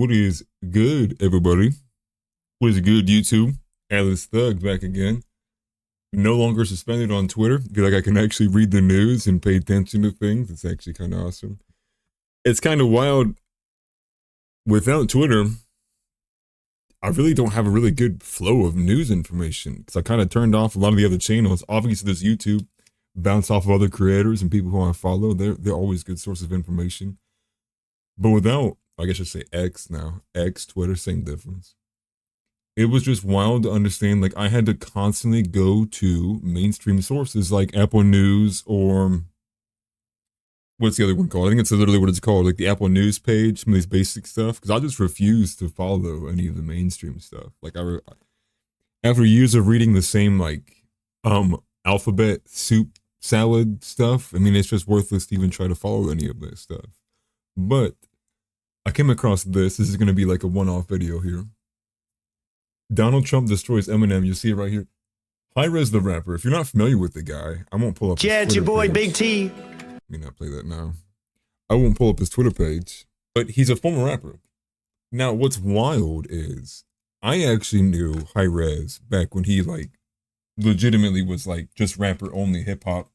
What is good, everybody? What is good, YouTube? Alice Thug back again. No longer suspended on Twitter. Feel like I can actually read the news and pay attention to things. It's actually kind of awesome. It's kind of wild. Without Twitter, I really don't have a really good flow of news information because I kind of turned off a lot of the other channels. Obviously, there's YouTube, bounce off of other creators and people who I follow. They're always good sources of information. But without, I guess I should say X now. X, Twitter, same difference. It was just wild to understand, like, I had to constantly go to mainstream sources like Apple News or what's the other one called? I think it's literally what it's called, like the Apple News page, some of these basic stuff, because I just refused to follow any of the mainstream stuff. Like, after years of reading the same, like, alphabet soup salad stuff, I mean, it's just worthless to even try to follow any of this stuff. But I came across this. This is going to be like a one-off video here. Donald Trump destroys Eminem. You see it right here. Hi-Rez the rapper. If you're not familiar with the guy, I won't pull up his Twitter it's your boy, page. Big T. Let me not play that now. I won't pull up his Twitter page, but he's a former rapper. Now, what's wild is I actually knew Hi-Rez back when he, like, legitimately was, like, just rapper only hip-hop,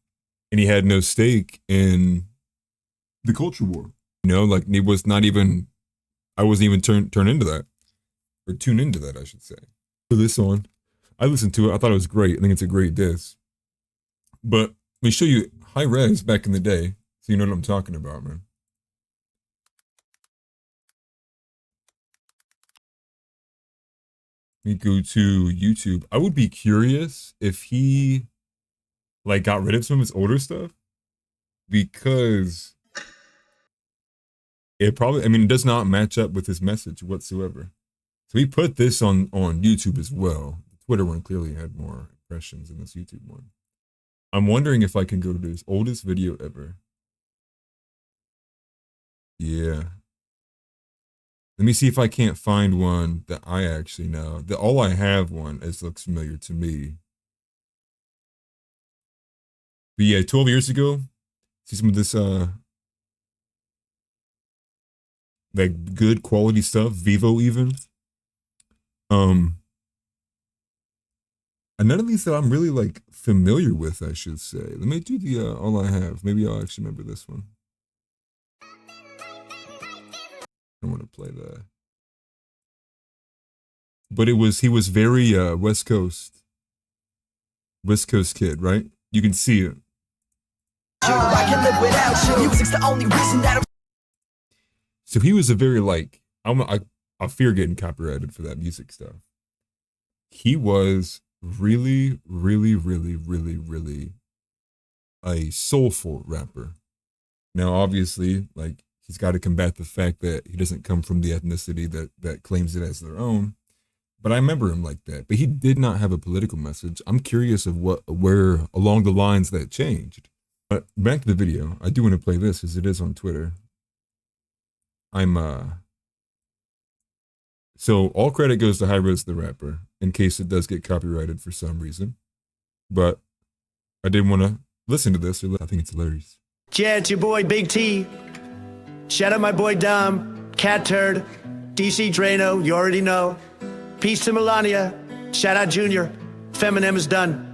and he had no stake in the culture war. You know, like, he was not even, I wasn't even turn into that. Or tune into that, I should say. Put this on. I listened to it. I thought it was great. I think it's a great diss. But let me show you Hi-Rez back in the day, so you know what I'm talking about, man. Let me go to YouTube. I would be curious if he, like, got rid of some of his older stuff, because it probably, I mean, it does not match up with his message whatsoever. So he put this on YouTube as well. The Twitter one clearly had more impressions than this YouTube one. I'm wondering if I can go to his oldest video ever. Yeah. Let me see if I can't find one that I actually know. The All I Have one looks familiar to me. But yeah, 12 years ago, see some of this like good quality stuff, Vivo even. And none of these that I'm really, like, familiar with, I should say. Let me do the All I Have. Maybe I'll actually remember this one. I want to play that. But he was very West Coast kid, right? You can see it. I can live without you. Music's the only reason that So he was a very, like, I fear getting copyrighted for that music stuff. He was really, really, really, really, really a soulful rapper. Now, obviously, like, he's got to combat the fact that he doesn't come from the ethnicity that claims it as their own. But I remember him like that. But he did not have a political message. I'm curious of where along the lines that changed. But back to the video. I do want to play this because it is on Twitter. So all credit goes to Hi-Rez the rapper, in case it does get copyrighted for some reason. But I didn't want to listen to this. I think it's hilarious. It's your boy, Big T. Shout out my boy Dom, Cat Turd, DC Drano, you already know. Peace to Melania. Shout out Junior. Eminem is done.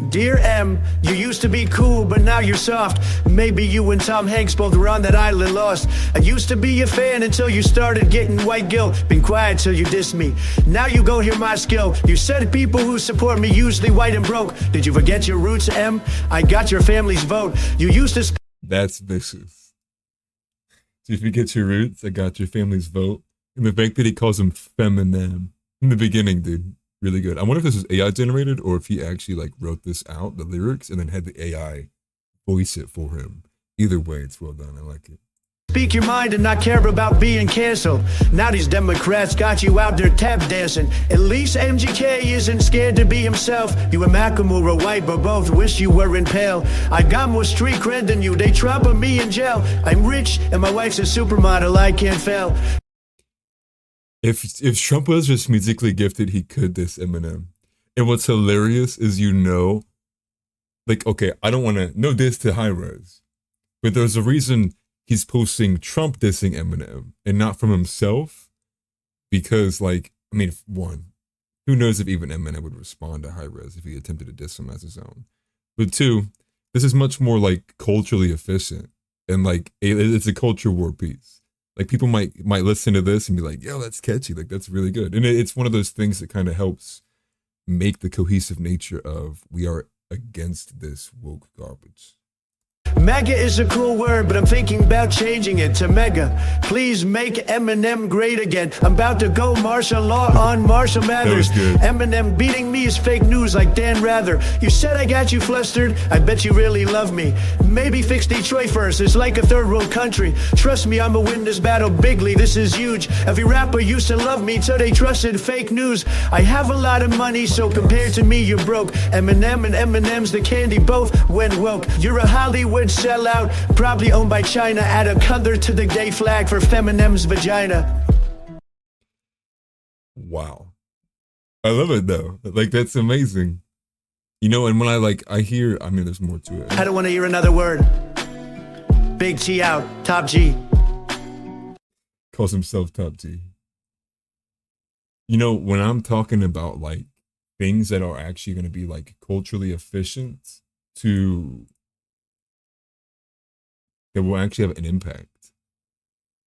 Dear M, you used to be cool, but now you're soft. Maybe you and Tom Hanks both were on that island lost. I used to be a fan until you started getting white guilt. Been quiet till you dissed me. Now you go hear my skill. You said people who support me usually white and broke. Did you forget your roots, M? I got your family's vote. You used to... That's vicious. So if you get your roots, I got your family's vote. And the fact that he calls him Eminem in the beginning, dude. Really good. I wonder if this was AI generated or if he actually, like, wrote this out, the lyrics, and then had the AI voice it for him. Either way, it's well done. I like it. Speak your mind and not care about being canceled. Now these Democrats got you out there tap dancing. At least MGK isn't scared to be himself. You and Macklemore are white, but both wish you were in pale. I got more street cred than you. They trouble me in jail. I'm rich and my wife's a supermodel. I can't fail. If Trump was just musically gifted, he could diss Eminem. And what's hilarious is, you know, like, okay, I don't want to, no diss to Hi-Rez, but there's a reason he's posting Trump dissing Eminem and not from himself, because like, I mean, one, who knows if even Eminem would respond to Hi-Rez if he attempted to diss him as his own. But two, this is much more like culturally efficient, and like it's a culture war piece. Like people might listen to this and be like, yo, that's catchy, like that's really good. And it's one of those things that kind of helps make the cohesive nature of we are against this woke garbage. Mega is a cool word, but I'm thinking about changing it to mega. Please make Eminem great again. I'm about to go martial law on Marshall Mathers. Eminem beating me is fake news like Dan Rather. You said I got you flustered, I bet you really love me. Maybe fix Detroit first, it's like a third world country. Trust me, I'ma win this battle bigly, this is huge. Every rapper used to love me till they trusted fake news. I have a lot of money, so compared to me, you're broke. Eminem and M&M's the candy both went woke. You're a Hollywood sellout, probably owned by China. Add a color to the gay flag for Feminem's vagina. Wow. I love it though. Like that's amazing. You know, and when I hear, I mean, there's more to it. I don't want to hear another word. Big T out, top G. Calls himself top G. You know, when I'm talking about like things that are actually going to be like culturally efficient to that will actually have an impact.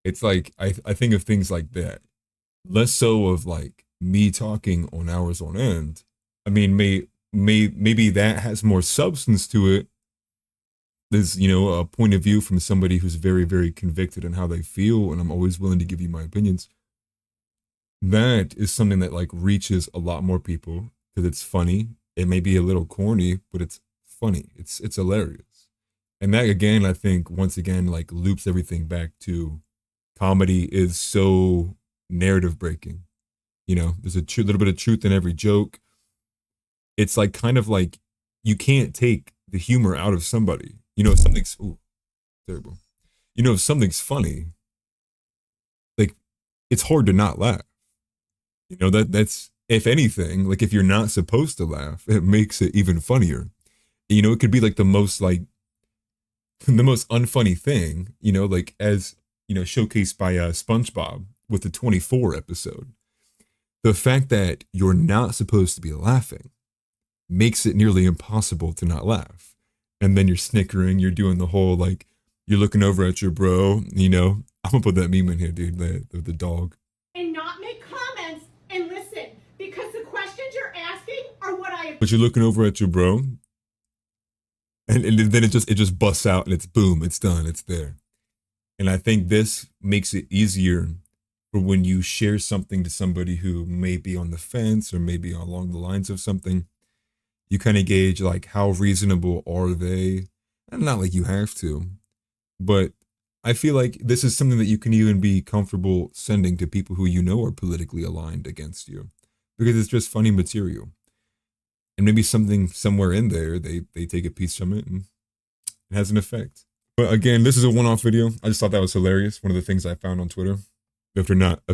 It's like, I think of things like that. Less so of like me talking on hours on end. I mean, maybe that has more substance to it. There's, you know, a point of view from somebody who's very, very convicted in how they feel, and I'm always willing to give you my opinions. That is something that like reaches a lot more people because it's funny. It may be a little corny, but it's funny. It's hilarious. And that, again, I think, once again, like loops everything back to comedy is so narrative breaking. You know, there's a little bit of truth in every joke. It's like kind of like you can't take the humor out of somebody. You know, if something's terrible. You know, if something's funny, like it's hard to not laugh. You know, that's if anything, like if you're not supposed to laugh, it makes it even funnier. You know, it could be like the most unfunny thing, you know, like as, you know, showcased by SpongeBob with the 24 episode. The fact that you're not supposed to be laughing makes it nearly impossible to not laugh. And then you're snickering, you're doing the whole, like, you're looking over at your bro, you know. I'm gonna put that meme in here, dude, the dog. And not make comments and listen, because the questions you're asking are what I... But you're looking over at your bro, and then it just busts out, and it's boom, it's done, it's there. And I think this makes it easier for when you share something to somebody who may be on the fence or maybe along the lines of something. You kind of gauge like how reasonable are they, and not like you have to, but I feel like this is something that you can even be comfortable sending to people who you know are politically aligned against you, because it's just funny material. And maybe something somewhere in there, they take a piece from it and it has an effect. But again, this is a one-off video. I just thought that was hilarious. One of the things I found on Twitter after not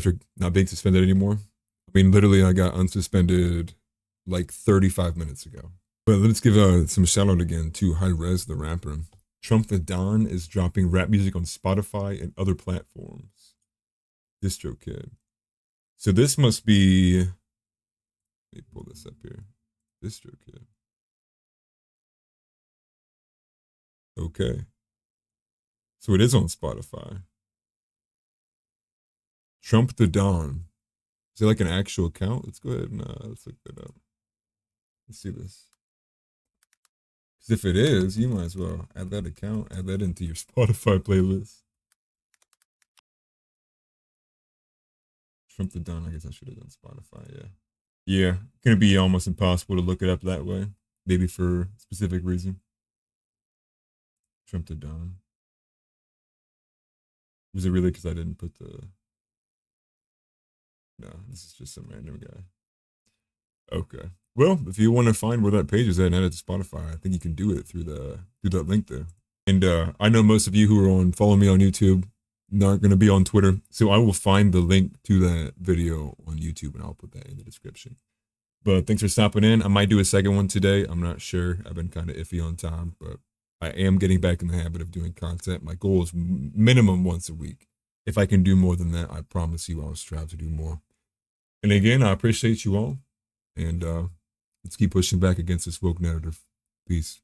being suspended anymore. I mean, literally I got unsuspended like 35 minutes ago. But let's give some shout out again to Hi-Rez, the rapper. Trump the Don is dropping rap music on Spotify and other platforms. DistroKid. So this must be, let me pull this up here. DistroKid. Okay. So it is on Spotify. Trump the Don. Is it like an actual account? Let's go ahead and let's look that up. Let's see this. Because if it is, you might as well add that account, add that into your Spotify playlist. Trump the Don, I guess I should have done Spotify, yeah. Yeah, gonna be almost impossible to look it up that way. Maybe for a specific reason. Trump the Don. Was it really because I didn't put the... No, this is just some random guy. Okay. Well, if you want to find where that page is at and add it to Spotify, I think you can do it through that link there. And I know most of you who are follow me on YouTube not going to be on Twitter, so I will find the link to that video on YouTube and I'll put that in the description. But thanks for stopping in. I might do a second one today. I'm not sure. I've been kind of iffy on time, but I am getting back in the habit of doing content. My goal is minimum once a week. If I can do more than that, I promise you I'll strive to do more. And again, I appreciate you all. And let's keep pushing back against this woke narrative. Peace.